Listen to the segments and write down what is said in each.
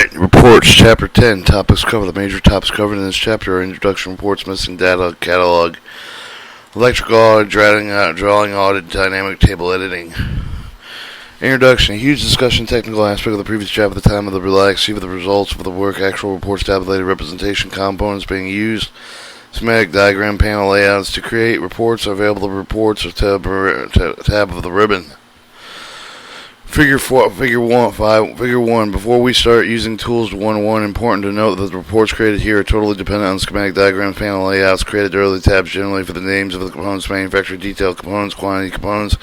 Alright, reports, chapter 10, topics covered. The major topics covered in this chapter are introduction reports, missing data, catalog, electrical audit, drawing audit, dynamic table editing. Introduction, a huge discussion, technical aspect of the previous chapter, the time of the relax, see the results of the work, actual reports, tabulated representation, components being used, schematic diagram, panel layouts. To create reports are available reports or tab of the ribbon. Figure 1. Before we start using tools 1-1, important to note that the reports created here are totally dependent on schematic diagrams, panel layouts created early tabs generally for the names of the components, manufacturer detail components, quantity components,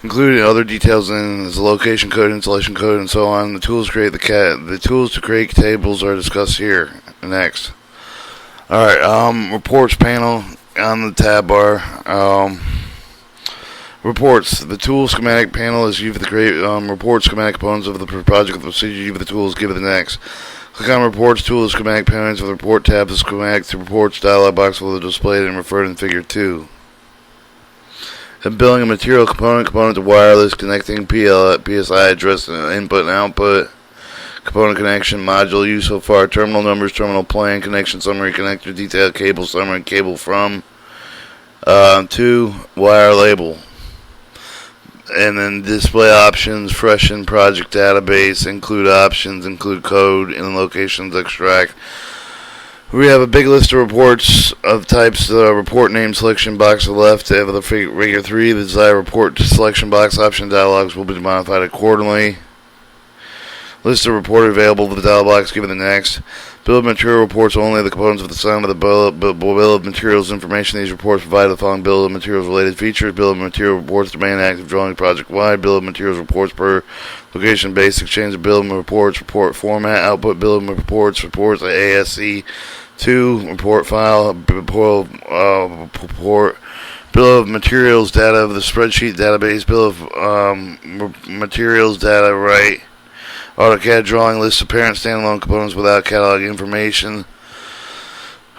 including other details in the location code, installation code, and so on. The tools to create tables are discussed here. Next. Alright, reports panel on the tab bar. Reports. The tool schematic panel is used to create report schematic components of the project. The procedure used for the tool is given next. Click on Reports tool, schematic panels of the Report tab. The schematic to Reports dialog box will be displayed and referred in Figure 2. And building a material component to wireless, connecting PSI address, input and output, component connection, module used so far, terminal numbers, terminal plan, connection summary, connector detail, cable summary, cable from, 2, wire label. And then display options, freshen project database, include options, include code, and locations, extract. We have a big list of reports of types. Report name selection box on the left of the figure 3. The desired report selection box option dialogs will be modified accordingly. List of report available with the dialog box given the next. Bill of material reports only the components of the sum of the bill of materials information. These reports provide the following bill of materials related features. Bill of material reports domain active drawing project wide. Bill of materials reports per location basic change of bill of reports report format output bill of reports ASC 2 report file report bill of materials data of the spreadsheet database bill of materials data right. Autocad drawing list of parent standalone components without catalog information.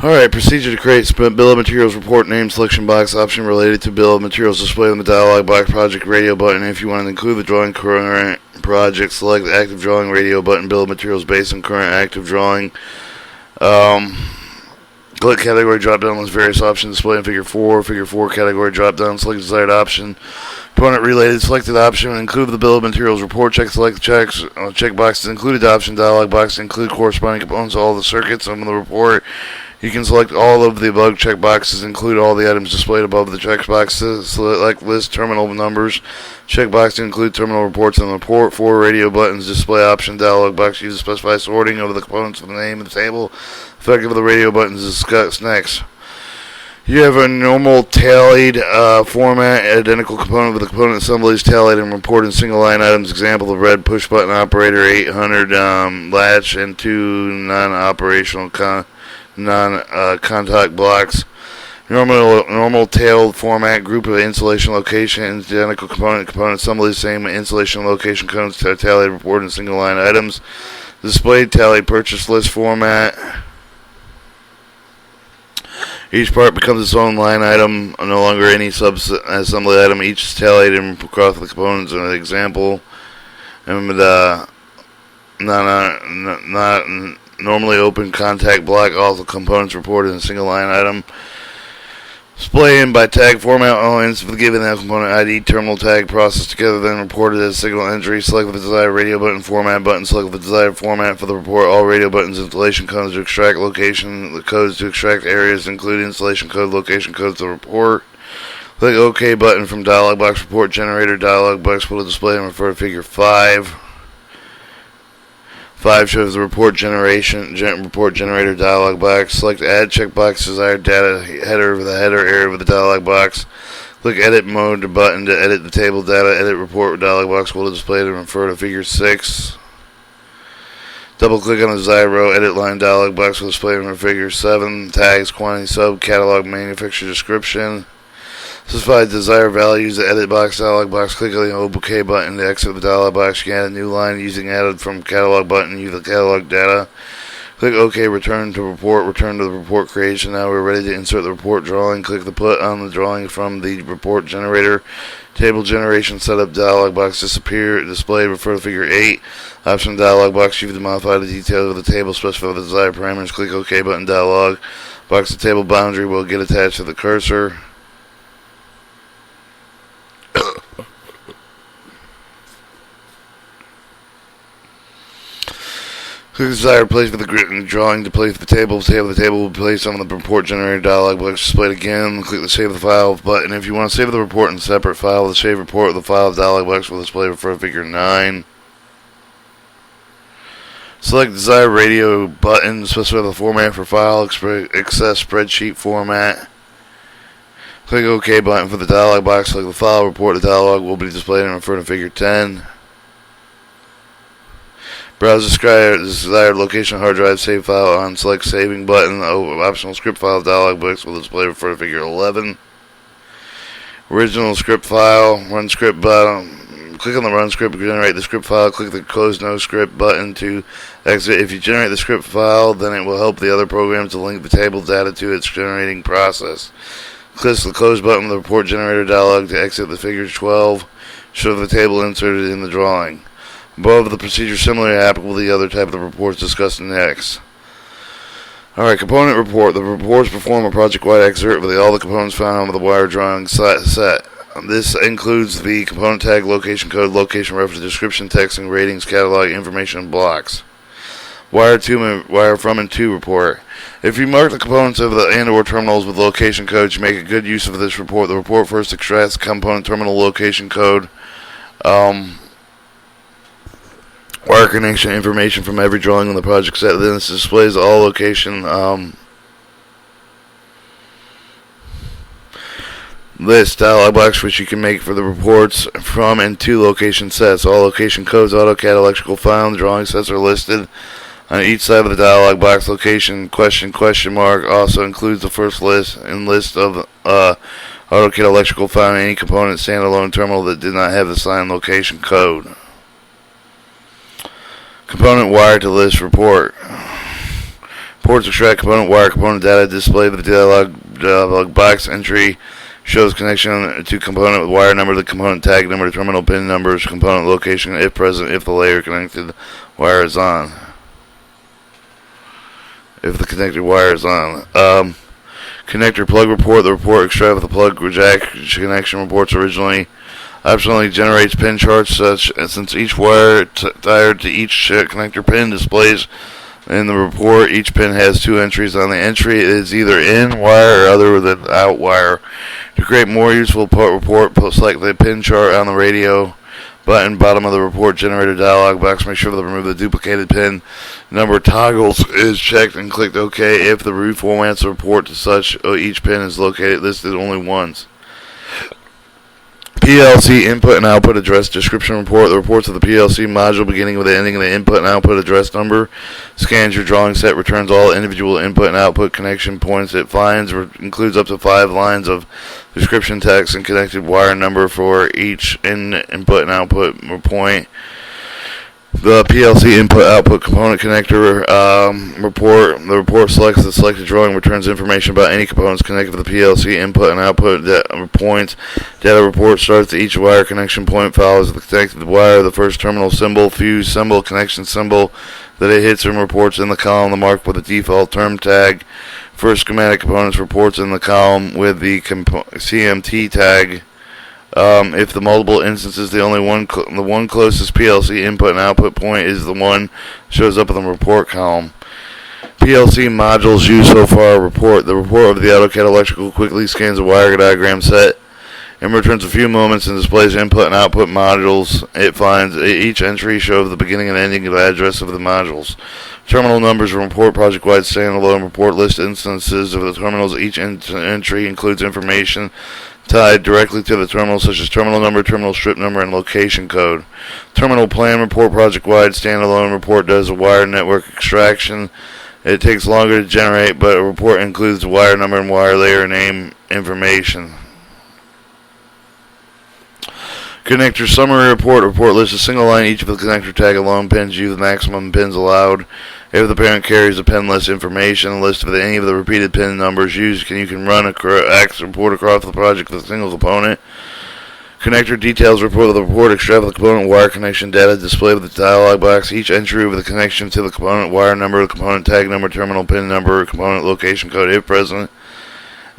Alright, procedure to create bill of materials report name selection box option related to bill of materials displayed in the dialog box project radio button. If you want to include the drawing current project, select the active drawing radio button bill of materials based on current active drawing. Click category drop down list various options displayed in Figure 4. Figure 4 category drop down, select desired option. Component related selected option, include the bill of materials report check, select check boxes, included option, dialog box, include corresponding components, all the circuits on the report. You can select all of the above check boxes, include all the items displayed above the check boxes, select list terminal numbers, check box to include terminal reports on the report, 4 radio buttons, display option, dialog box, use to specify sorting of the components of the name of the table, effective of the radio buttons discussed next. You have a normal tallied format, identical component with the component assemblies tallied and reported in single line items. Example, the red push button operator, 800 latch, and 2 non-operational contact blocks. Normal tailed format, group of installation location, identical component assemblies, same installation location codes, tallied reported in single line items. Displayed tallied purchase list format. Each part becomes its own line item, no longer any sub-assembly item. Each is tallied and across the components. An example, and not normally open contact block. All the components reported in a single line item. Display in by tag format. All instances given that component ID terminal tag processed together, then reported as signal entry. Select the desired radio button format button. Select the desired format for the report. All radio buttons, installation codes to extract location. The codes to extract areas include installation code, location codes to report. Click OK button from dialog box report generator. Dialog box will display and refer to Figure 5. 5 shows the report generator dialog box. Select add checkbox desired data header with the header area of the dialog box. Click edit mode button to edit the table data. Edit report dialog box will display and refer to Figure 6. Double click on the desired row. Edit line dialog box will display and refer to Figure 7. Tags, quantity, sub, catalog, manufacturer description. Specify desired values. The edit box dialog box. Click on the OK button to exit the dialog box. You can add a new line using added from catalog button. Use the catalog data. Click Click OK, return to report, return to the report creation. Now we're ready to insert the report drawing. Click the put on the drawing from the report generator. Table generation setup dialog box displayed, refer to figure 8. Option dialog box, you can modify the details of the table, specify the desired parameters. Click OK button dialog box. The table boundary will get attached to the cursor. Click the desired place for the drawing to place the table. The table will be placed on the report generator dialog box displayed again. Click the save the file button. If you want to save the report in a separate file, the save report of the file dialog box will display for figure 9. Select desired radio button. Specify the format for file. Access spreadsheet format. Click OK button for the dialog box. Select the file report. The dialog will be displayed and refer to figure 10. Browse the desired location hard drive, save file on select saving button. Optional script file dialog box will display for figure 11. Original script file, run script button. Click on the run script to generate the script file. Click the close no script button to exit. If you generate the script file, then it will help the other programs to link the table data to its generating process. Click the close button of the report generator dialog to exit the figure 12. Show the table inserted in the drawing. Above, the procedure similarly applicable to the other type of reports discussed next. Alright, component report. The reports perform a project-wide excerpt with all the components found on the wire drawing set. This includes the component tag, location code, location reference, description, text, and ratings, catalog, information, and blocks. Wire from and to report. If you mark the components of the and/or terminals with location codes, you make a good use of this report. The report first extracts component terminal location code, wire connection information from every drawing on the project set. Then this displays all location list dialog box, which you can make for the reports from and to location sets. All location codes, AutoCAD electrical file, and drawing sets are listed on each side of the dialog box. Location question mark also includes the first list of AutoCAD electrical file and any component standalone terminal that did not have the signed location code. Component wire to list report. Reports extract component wire, component data, display the dialog box entry shows connection to component with wire number, the component tag number, terminal pin numbers, component location if present, if the layer connected wire is on. If the connected wire is on. Connector plug report. The report extracted with the plug jack connection reports originally. Optionally generates pin charts since each wire tied to each connector pin displays in the report. Each pin has 2 entries. On the entry it is either in wire or other than out wire. To create more useful report, select the pin chart on the radio button bottom of the report generator dialog box. Make sure to remove the duplicated pin number toggles is checked and clicked OK. If the reformats the report to such each pin is listed only once. PLC input and output address description report. The reports of the PLC module beginning with the ending of the input and output address number. Scans your drawing set, returns all individual input and output connection points it finds. Includes up to 5 lines of description text and connected wire number for each input and output point. The PLC input-output component connector report. The report selects the selected drawing, returns information about any components connected to the PLC input and output points. Data report starts at each wire connection point, follows the connected wire, the first terminal symbol, fuse symbol, connection symbol that it hits and reports in the column, the mark with the default term tag. First schematic components reports in the column with the CMT tag. If the multiple instances, the one closest PLC input and output point is the one shows up in the report column. PLC modules used so far report. The report of the Autocad electrical quickly scans a wire diagram set and returns a few moments and displays input and output modules. It finds each entry shows the beginning and ending of the address of the modules. Terminal numbers report project-wide standalone report list instances of the terminals. Each entry includes information tied directly to the terminal, such as terminal number, terminal strip number, and location code. Terminal plan report, project-wide standalone report, does a wire network extraction. It takes longer to generate, but a report includes the wire number and wire layer name information. Connector summary report. Report lists a single line each of the connector tag alone. Pins use the maximum pins allowed. If the parent carries the pin list information, a list of any of the repeated pin numbers used, you can run a report across the project with a single component. Connector details report of the report. Extract the component wire connection data displayed with the dialog box. Each entry with the connection to the component wire number, component tag number, terminal pin number, component location code if present,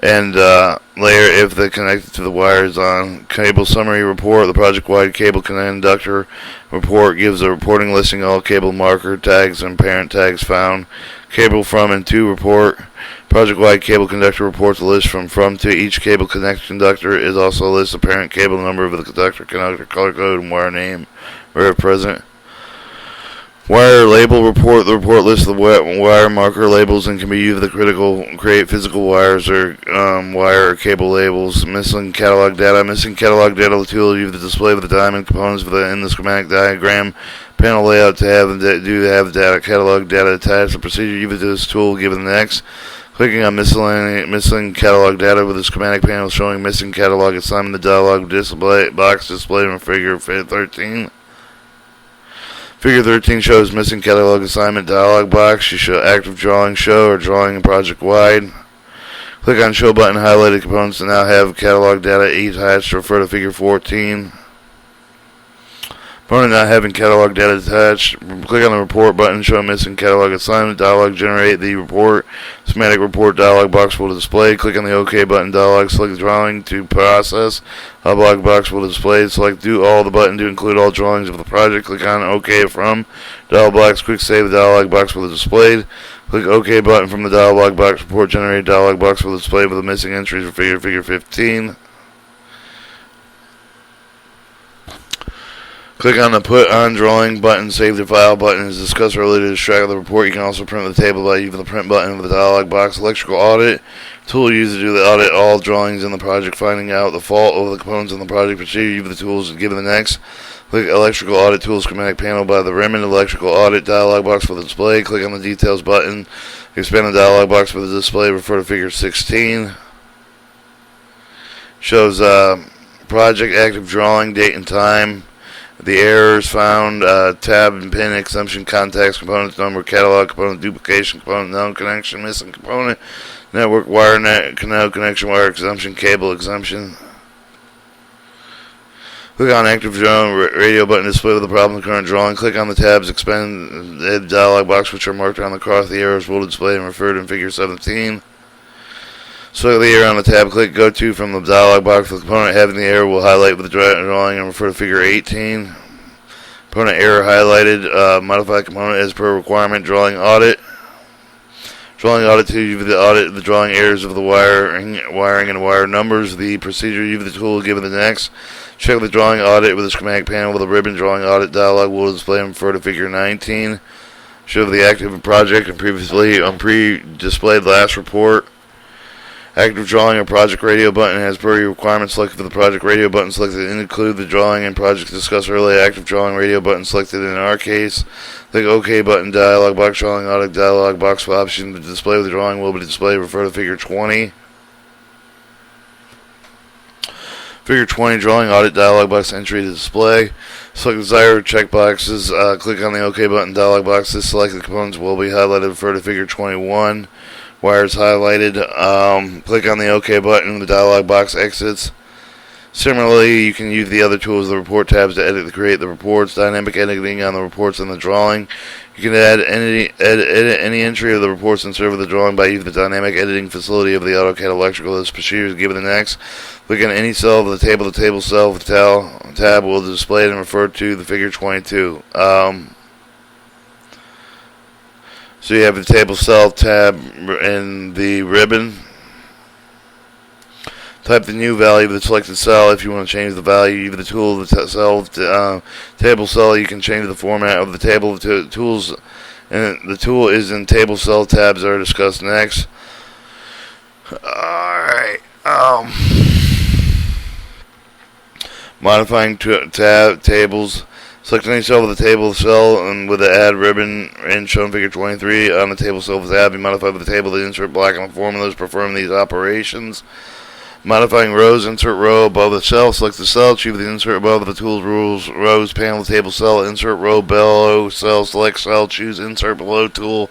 and layer if the connected to the wire is on. Cable summary report. The project-wide cable conductor report gives a reporting listing all cable marker tags and parent tags found. Cable from and to report. Project-wide cable conductor reports a list from to each cable conductor is also a list of parent cable number of the conductor color code and wire name where present. Wire label report. The report lists the wire marker labels and can be used to create physical wires or wire or cable labels. Missing catalog data. Missing catalog data. The tool used to display the diamond components in the schematic diagram panel layout to have the data catalog data attached. The procedure used to this tool given next. Clicking on missing catalog data with the schematic panel showing missing catalog assignment. The dialog box displayed in figure 13. Figure 13 shows missing catalog assignment dialog box. You show active drawing show or drawing project wide. Click on show button. Highlighted components to now have catalog data attached. Refer to figure 14. Component not having catalog data attached. Click on the report button. Show missing catalog assignment. Dialog generate the report. Schematic report dialog box will display. Click on the OK button. Dialog select drawing to process. Dialog box will display. Select do all the button to include all drawings of the project. Click on OK from dialog box. Quick save. The dialog box will be displayed. Click OK button from the dialog box. Report generated. Dialog box will display with the missing entries for figure 15. Click on the Put on Drawing button. Save the file button. As discussed earlier, to extract the report, you can also print the table by using the print button of the dialog box. Electrical audit. Tool used to do the audit all drawings in the project, finding out the fault of the components in the project. Procedure use the tools given the next. Click Electrical Audit Tool schematic panel by the ribbon. Electrical Audit dialog box for the display. Click on the Details button. Expand the dialog box for the display. Refer to figure 16. Shows project active drawing, date and time. The errors found, tab and pin, exemption, contacts, components number, catalog, component duplication, component known connection, missing component, network wire, no connection wire, exemption, cable exemption. Click on active drawing radio button to display with the problem current drawing. Click on the tabs, expand the dialog box which are marked on the cross. The errors will display and referred in figure 17. Select the error on the tab, click Go To from the dialog box. The component having the error will highlight with the drawing and refer to figure 18. Component error highlighted. Modify component as per requirement. Drawing audit. Drawing audit to use the audit the drawing errors of the wiring and wire numbers. The procedure use the tool given the next. Check the drawing audit with the schematic panel with a ribbon. Drawing audit dialog will display and refer to figure 19. Show the active project and previously pre-displayed last report. Active drawing or project radio button has per your requirement selected for the project radio button selected and include the drawing and project discussed earlier. Active drawing radio button selected in our case. Click OK button dialog box drawing audit dialog box for option to display with the drawing will be displayed. Refer to figure 20. Figure 20 drawing audit dialog box entry to display. Select desired checkboxes. Click on the OK button dialog box. This selected components will be highlighted. Refer to figure 21. Wires highlighted. Click on the OK button. The dialog box exits. Similarly, you can use the other tools, the report tabs, to create the reports. Dynamic editing on the reports and the drawing. You can edit any entry of the reports and serve the drawing by using the dynamic editing facility of the Autocad electrical. This procedure is given the next. Click on any cell of the table cell with the tab will display it and refer to the figure 22. So you have the table cell tab and the ribbon. Type the new value of the selected cell. If you want to change the value, use the tool of the cell table cell. You can change the format of the table to tools, and the tool is in table cell tabs are discussed next. Alright. Modifying tables. Select any cell with the table cell and with the add ribbon and shown figure 23 on the table cell with tab. Be modified with the table to insert block on the formulas. Perform these operations. Modifying rows, insert row above the cell, select the cell, choose the insert above the tools, rules, rows, panel, table, cell, insert row below cell, select cell, choose insert below tool,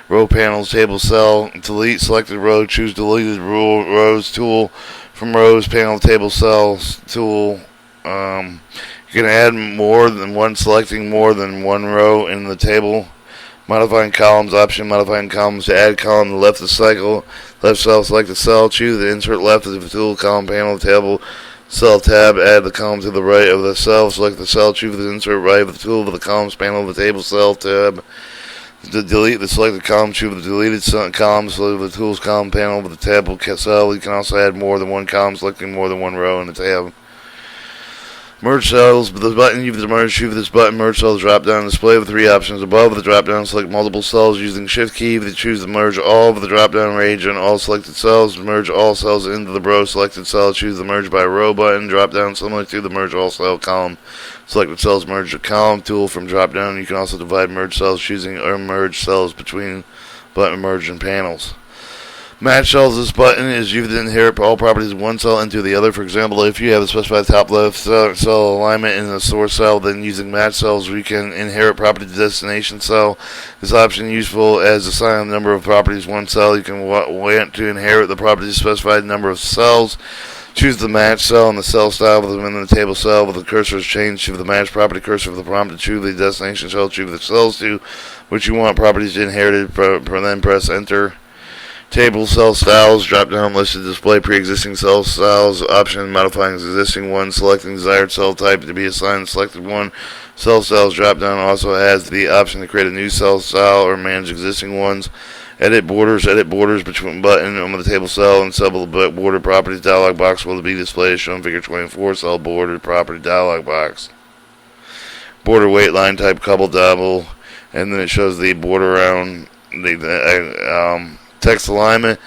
row, panels, table, cell, delete selected row, choose deleted rows tool from rows, panel, table, cells, tool. You can add more than one, selecting more than one row in the table. Modifying columns option, modifying columns to add column to left of cycle, left cell, select the cell, choose the insert left of the tool, column, panel, table, cell tab, add the column to the right of the cell, select the cell, choose the insert right of the tool, of the columns, panel, of the table, cell tab, to delete the selected column, choose the deleted column, select the tools, column, panel, of the table, cell. You can also add more than one column, selecting more than one row in the tab. Merge cells, the button, use the merge, choose this button, merge cells, drop down, display with 3 options. Above the drop down, select multiple cells using shift key, choose the merge all of the drop down range on all selected cells, merge all cells into the row selected cell, choose the merge by row button, drop down similar to the merge all cell column. Selected cells, merge the column tool from drop down. You can also divide merge cells choosing or merge cells between button merge and panels. Match cells, this button is used to inherit all properties of one cell into the other. For example, if you have a specified top left cell alignment in the source cell, then using match cells, we can inherit property to destination cell. This option is useful as assigning the number of properties one cell. You can want to inherit the properties specified number of cells. Choose the match cell and the cell style within the table cell with the cursor is changed to the match property cursor of the prompt to choose the destination cell. Choose the cells to which you want properties inherited, then press enter. Table cell styles, drop down list to display pre-existing cell styles, option modifying existing one, selecting desired cell type to be assigned selected one. Cell styles drop down also has the option to create a new cell style or manage existing ones. Edit borders between button on the table cell and cell border properties dialog box will be displayed as shown in figure 24, cell border property dialog box. Border weight line type couple double, and then it shows the border around the text alignment,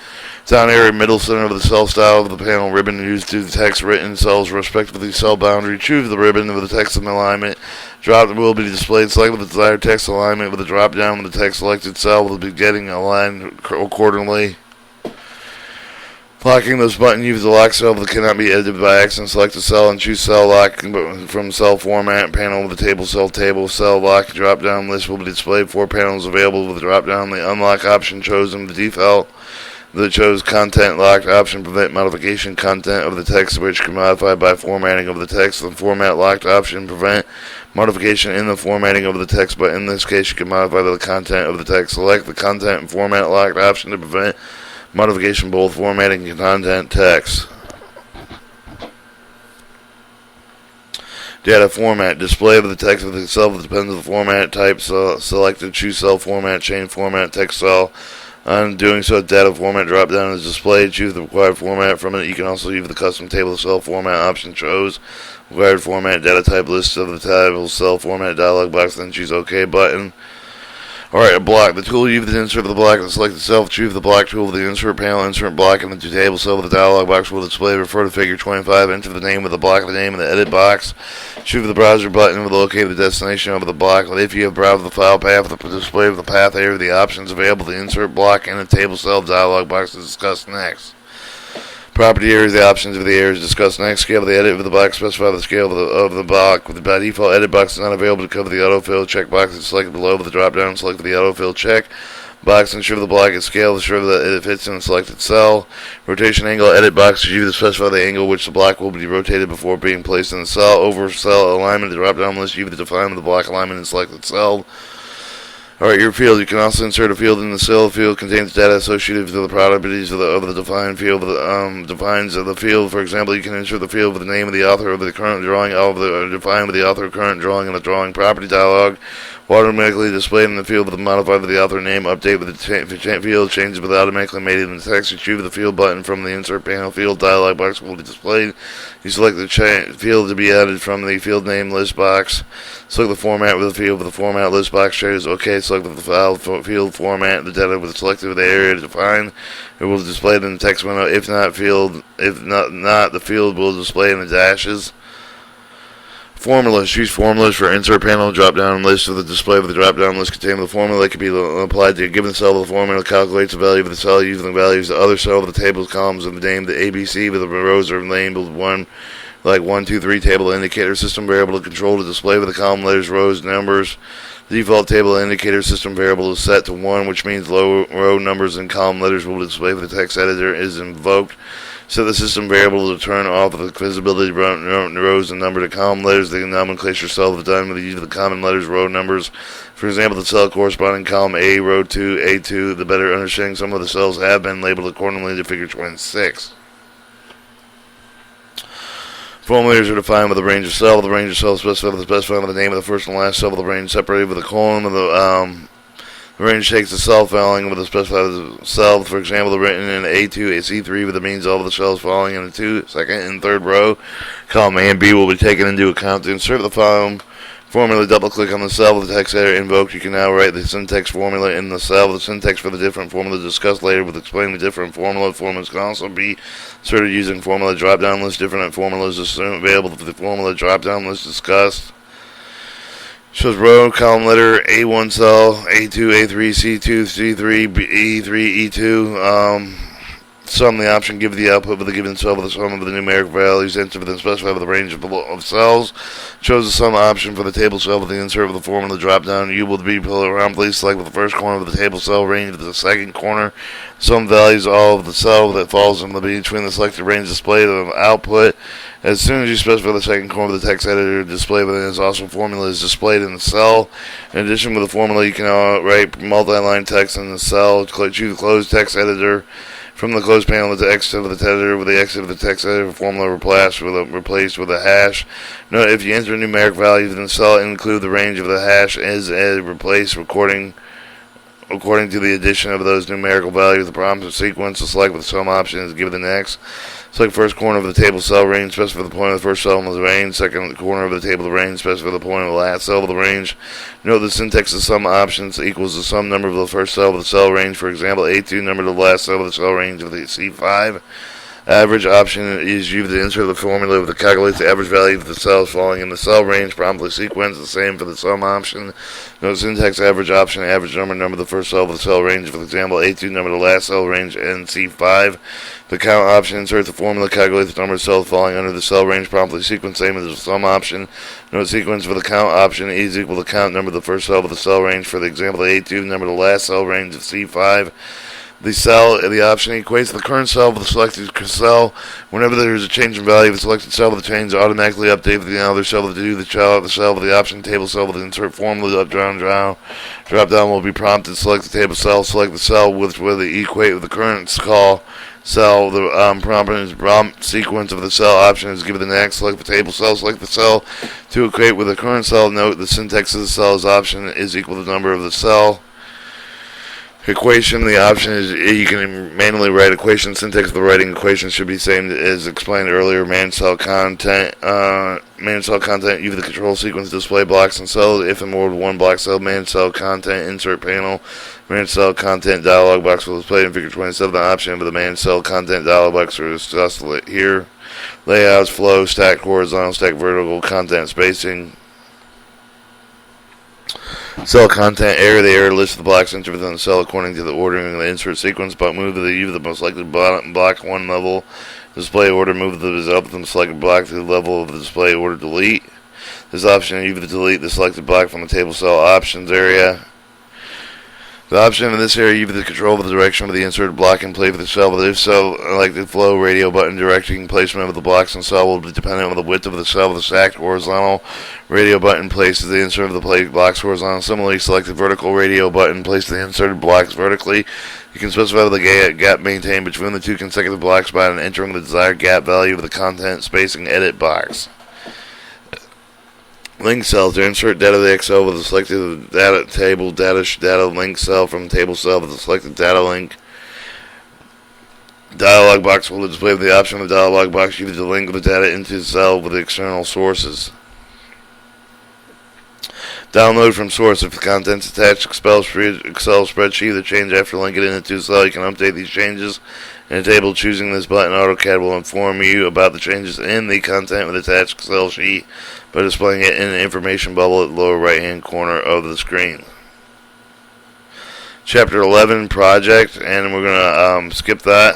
down area, middle center of the cell style of the panel ribbon used to the text written cells respectively cell boundary. Choose the ribbon with the text alignment. Drop will be displayed. Select the desired text alignment with the drop down with the text selected cell will be getting aligned accordingly. Locking this button, use the lock cell that cannot be edited by accident. Select the cell and choose cell lock from cell format panel with the table cell lock. Drop down list will be displayed. 4 panels available with the drop down. The unlock option chosen. The default that chose content locked option prevent modification content of the text which can modify by formatting of the text. The format locked option prevent modification in the formatting of the text, but in this case you can modify the content of the text. Select the content and format locked option to prevent modification both formatting and content text. Data format. Display of the text of itself depends on the format type. Selected choose cell format, change format, text cell. On doing so, data format drop down is displayed. Choose the required format from it. You can also use the custom table cell format option. Chose required format data type list of the table cell format dialog box. Then choose OK button. Alright, a block. The tool used to insert the block and select itself. Choose the block tool with the insert panel, insert block in the table cell with the dialog box will display. Refer to figure 25. Enter the name of the block, the name of the edit box. Choose the browser button with locate the destination of the block. If you have browsed the file path, the display of the path area, the options available. The insert block in the table cell dialog box is discussed next. Property areas, the options of the areas discussed next. Scale of the edit of the block, specify the scale of the block. By default, edit box is not available to cover the autofill. Check box is selected below with the drop down. Select the autofill check box. Ensure the block is scaled. Ensure that it fits in the selected cell. Rotation angle, edit box is used to specify the angle which the block will be rotated before being placed in the cell. Over cell alignment, the drop down list used to define the block alignment in the selected cell. Alright, your field. You can also insert a field in the cell. The field contains data associated with the properties of the defined field. Defines the field. For example, you can insert the field with the name of the author of the current drawing. Define with the author of current drawing in the drawing property dialog. Automatically displayed in the field with the modified with the author name. Update with the field. Changes with automatically made in the text. You choose the field button from the insert panel. Field dialog box will be displayed. You select the field to be added from the field name list box. Select the format with the field with the format list box. Choose OK. Select the file field format. The data with selected with the area to define. It will display it in the text window. If not, the field will display in the dashes. Formulas. Use formulas for insert panel drop-down list of the display of the drop-down list containing the formula that can be applied to a given cell of the formula. Calculates the value of the cell using the values of the other cell of the table's columns of the name. The ABC with the rows are labeled 1, 2, 3 table indicator system variable to control the display with the column letters, rows, numbers. The default table indicator system variable is set to 1, which means row numbers and column letters will display with the text editor is invoked. Set the system variable to turn off the visibility rows and number to column letters. The nomenclature cell is done with the use of the common letters, row numbers. For example, the cell corresponding column A, row 2, A2. The better understanding, some of the cells have been labeled accordingly to figure 26. Formulators are defined with a range of cells. The range of cells specified with the name of the first and last cell of the range, separated with a colon. The range takes the cell following with a specified cell. For example, written in A2, C3 with the means all of the cells following in the second and third row. Column A and B will be taken into account to insert the following formula. Double-click on the cell with the text editor invoked. You can now write the syntax formula in the cell. The syntax for the different formula discussed later will explain the different formula. Formulas can also be inserted using formula drop-down list. Different formulas available for the formula drop-down list discussed. Shows row, column letter, A1 cell, A2, A3, C2, C3, E3, E2. Sum the option, give the output of the given cell with the sum of the numeric values entered within specified with the range of cells. Shows the sum option for the table cell with the insert of the formula drop down. U will be promptly select with the first corner of the table cell, range of the second corner. Sum values all of the cell that falls in between the selected range displayed of output. As soon as you specify the second corner of the text editor display within its awesome formula is displayed in the cell. In addition with the formula, you can write multi-line text in the cell. Choose the closed text editor. From the closed panel with the exit of the editor, with the exit of the text editor formula replaced with a hash. Note if you enter numeric values in the cell, include the range of the hash as replaced according to the addition of those numerical values. The prompt sequence to select with the sum option is given the next. Select first corner of the table cell range, specify the point of the first cell of the range. Second corner of the table range, specify the point of the last cell of the range. Note the syntax of sum options equals the sum number of the first cell of the cell range. For example, A2 number of the last cell of the cell range of the C5. Average option is used to insert the formula that calculates the average value of the cells falling in the cell range. Promptly sequence the same for the sum option. Note syntax average option, average number of the first cell of the cell range. For example, A2 number of the last cell range and C5. The count option inserts the formula, calculates the number of cells falling under the cell range. Promptly sequence same as the sum option. Note sequence for the count option is equal to count number of the first cell of the cell range. For the example, A2 number of the last cell range of C5. The option equates the current cell with the selected cell. Whenever there is a change in value of the selected cell, the change is automatically updated with the other cell to do the cell with the option table cell with the insert formula drop down will be prompted. Select the table cell. Select the cell with the equate with the current cell. The prompt sequence of the cell option is given the next. Select the table cell. Select the cell to equate with the current cell. Note the syntax of the cell's option is equal to the number of the cell. Equation, the option is you can manually write equation. Syntax of the writing equation should be the same as explained earlier. Man cell content, use the control sequence display blocks and cells. If and more than one block cell, man cell content insert panel. Man cell content dialog box will display in figure 27. The option for the man cell content dialog box are discussed here. Layouts, flow, stack horizontal, stack vertical, content spacing. Cell content area. The area lists the blocks entered within the cell according to the ordering of the insert sequence. But move the most selected block one level. Display order. Move the result from the selected block to the level of the display order. Delete. This option you delete the selected block from the table cell options area. The option in this area, you have the control of the direction of the inserted block and play for the cell. But if so, like the flow radio button directing placement of the blocks and cell will be dependent on the width of the cell. The stacked horizontal radio button places the insert of the plate blocks horizontal. Similarly, select the vertical radio button, place the inserted blocks vertically. You can specify the gap maintained between the two consecutive blocks by entering the desired gap value of the content spacing edit box. Link cells to insert data to the Excel with the selected data table data link cell from the table cell with the selected data link. Dialog box will display the option of the dialog box. Use the link of the data into the cell with the external sources. Download from source. If the contents attached Excel spreadsheet that change after linking it into cell, you can update these changes in a table. Choosing this button, AutoCAD will inform you about the changes in the content with attached Excel sheet by displaying it in an information bubble at the lower right hand corner of the screen. Chapter 11, project, and we're going to skip that.